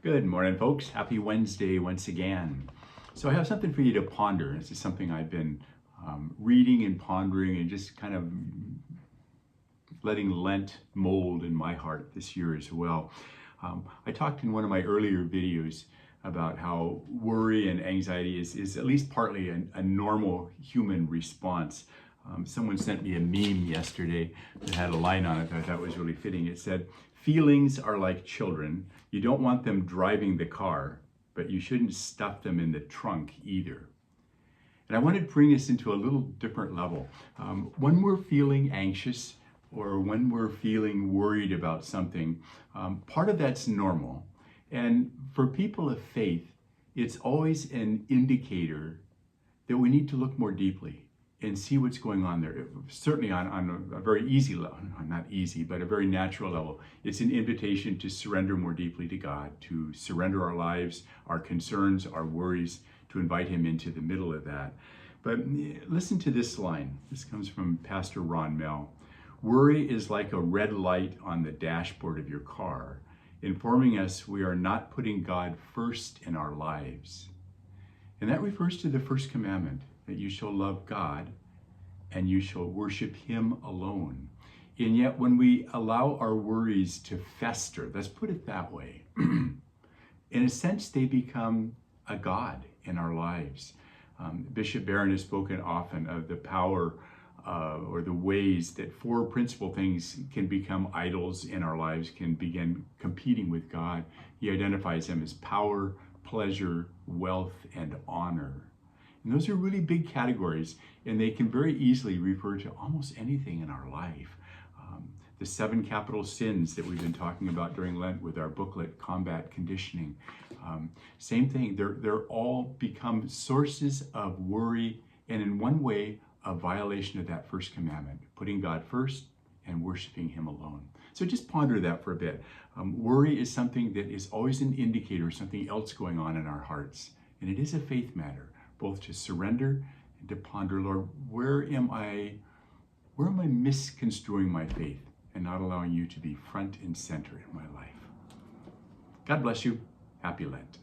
Good morning, folks. Happy Wednesday once again. So I have something for you to ponder. This is something I've been reading and pondering and just kind of letting Lent mold in my heart this year as well. I talked in one of my earlier videos about how worry and anxiety is at least partly a normal human response. Someone sent me a meme yesterday that had a line on it that I thought was really fitting. It said, "Feelings are like children. You don't want them driving the car, but you shouldn't stuff them in the trunk either." And I wanted to bring this into a little different level. When we're feeling anxious or when we're feeling worried about something, part of that's normal. And for people of faith, it's always an indicator that we need to look more deeply and see what's going on there. Certainly on a very easy level, not easy, but a very natural level. It's an invitation to surrender more deeply to God, to surrender our lives, our concerns, our worries, to invite Him into the middle of that. But listen to this line. This comes from Pastor Ron Mell. "Worry is like a red light on the dashboard of your car, informing us we are not putting God first in our lives." And that refers to the first commandment, that you shall love God and you shall worship Him alone. And yet when we allow our worries to fester, let's put it that way, in a sense they become a God in our lives. Bishop Barron has spoken often of the power or the ways that four principal things can become idols in our lives, can begin competing with God. He identifies them as power, pleasure, wealth, and honor. And those are really big categories, and they can very easily refer to almost anything in our life. The 7 capital sins that we've been talking about during Lent with our booklet, Combat Conditioning. Same thing, they're all become sources of worry, and in one way, a violation of that first commandment, putting God first and worshiping Him alone. So just ponder that for a bit. Worry is something that is always an indicator of something else going on in our hearts. And it is a faith matter, both to surrender and to ponder, Lord, where am I misconstruing my faith and not allowing you to be front and center in my life? God bless you. Happy Lent.